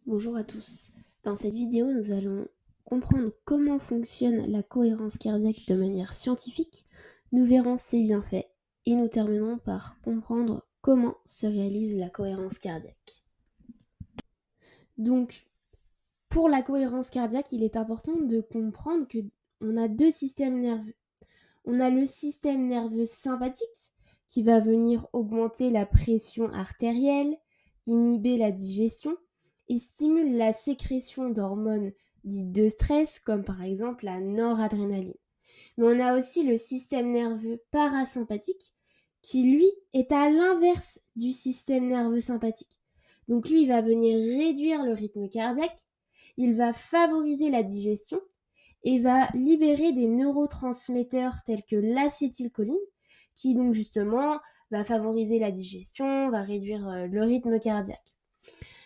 Bonjour à tous. Dans cette vidéo, nous allons comprendre comment fonctionne la cohérence cardiaque de manière scientifique. Nous verrons ses bienfaits et nous terminerons par comprendre comment se réalise la cohérence cardiaque. Donc, pour la cohérence cardiaque, il est important de comprendre que on a deux systèmes nerveux. On a le système nerveux sympathique qui va venir augmenter la pression artérielle, inhiber la digestion et stimule la sécrétion d'hormones dites de stress comme par exemple la noradrénaline. Mais on a aussi le système nerveux parasympathique qui lui est à l'inverse du système nerveux sympathique. Donc lui, il va venir réduire le rythme cardiaque, il va favoriser la digestion et va libérer des neurotransmetteurs tels que l'acétylcholine, qui donc justement va favoriser la digestion, va réduire le rythme cardiaque.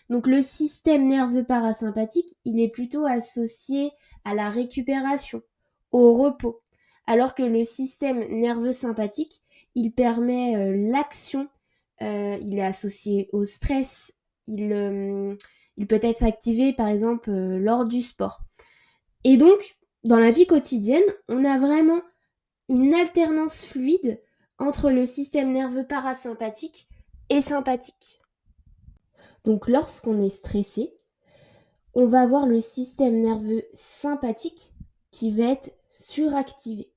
Donc le système nerveux parasympathique, il est plutôt associé à la récupération, au repos, alors que le système nerveux sympathique, il permet l'action, il est associé au stress, il peut être activé par exemple lors du sport. Et donc, dans la vie quotidienne, on a vraiment une alternance fluide entre le système nerveux parasympathique et sympathique. Donc, lorsqu'on est stressé, on va avoir le système nerveux sympathique qui va être suractivé.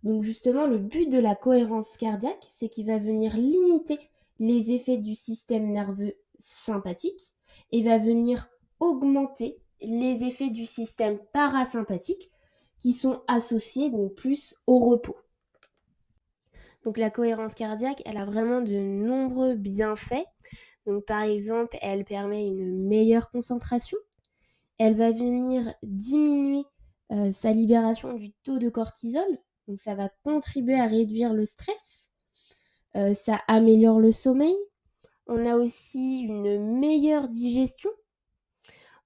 Donc, justement, le but de la cohérence cardiaque, c'est qu'il va venir limiter les effets du système nerveux sympathique et va venir augmenter les effets du système parasympathique qui sont associés donc plus au repos. Donc la cohérence cardiaque, elle a vraiment de nombreux bienfaits. Donc par exemple, elle permet une meilleure concentration. Elle va venir diminuer sa libération du taux de cortisol. Donc ça va contribuer à réduire le stress. Ça améliore le sommeil. On a aussi une meilleure digestion.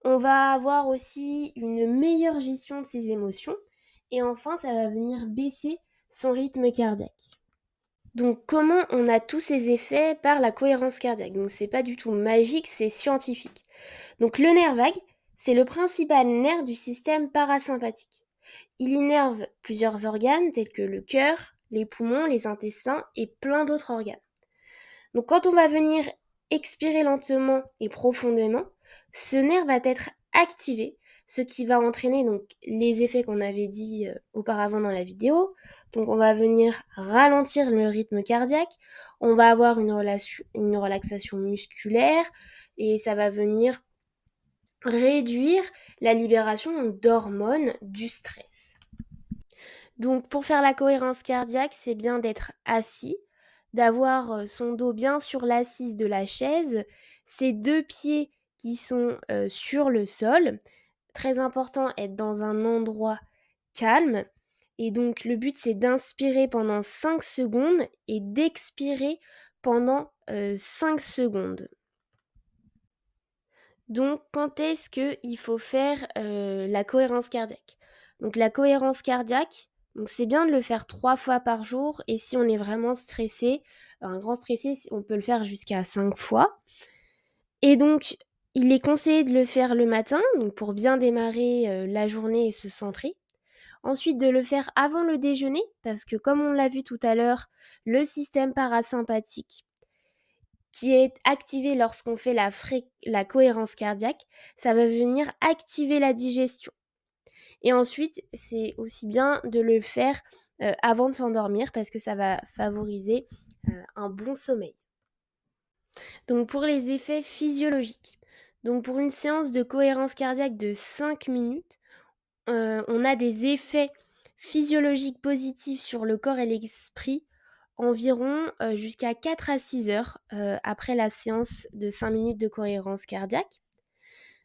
On va avoir aussi une meilleure gestion de ses émotions. Et enfin, ça va venir baisser son rythme cardiaque. Donc comment on a tous ces effets par la cohérence cardiaque? Donc c'est pas du tout magique, c'est scientifique. Donc le nerf vague, c'est le principal nerf du système parasympathique. Il innerve plusieurs organes tels que le cœur, les poumons, les intestins et plein d'autres organes. Donc quand on va venir expirer lentement et profondément, ce nerf va être activé, ce qui va entraîner donc les effets qu'on avait dit auparavant dans la vidéo. Donc on va venir ralentir le rythme cardiaque, on va avoir une relaxation musculaire et ça va venir réduire la libération d'hormones du stress. Donc pour faire la cohérence cardiaque, c'est bien d'être assis, d'avoir son dos bien sur l'assise de la chaise, ses deux pieds qui sont sur le sol. Très important, être dans un endroit calme. Et donc le but, c'est d'inspirer pendant 5 secondes et d'expirer pendant 5 secondes. Donc quand est-ce qu'il faut faire la cohérence cardiaque? Donc la cohérence cardiaque, donc c'est bien de le faire 3 fois par jour et si on est vraiment stressé, un grand stressé, on peut le faire jusqu'à 5 fois. Et donc il est conseillé de le faire le matin, donc pour bien démarrer la journée et se centrer. Ensuite de le faire avant le déjeuner, parce que comme on l'a vu tout à l'heure, le système parasympathique qui est activé lorsqu'on fait la cohérence cardiaque, ça va venir activer la digestion. Et ensuite, c'est aussi bien de le faire avant de s'endormir parce que ça va favoriser un bon sommeil. Donc pour les effets physiologiques, donc pour une séance de cohérence cardiaque de 5 minutes, on a des effets physiologiques positifs sur le corps et l'esprit environ jusqu'à 4 à 6 heures après la séance de 5 minutes de cohérence cardiaque.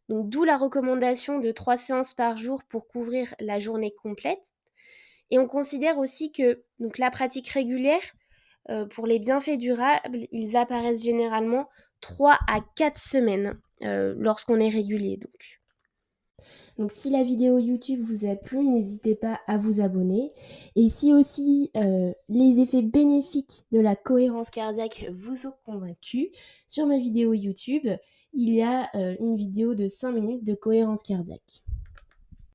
Donc d'où la recommandation de 3 séances par jour pour couvrir la journée complète. Et on considère aussi que donc, la pratique régulière, pour les bienfaits durables, ils apparaissent généralement 3 à 4 semaines lorsqu'on est régulier. Donc. Donc si la vidéo YouTube vous a plu, n'hésitez pas à vous abonner. Et si aussi les effets bénéfiques de la cohérence cardiaque vous ont convaincu, sur ma vidéo YouTube, il y a une vidéo de 5 minutes de cohérence cardiaque.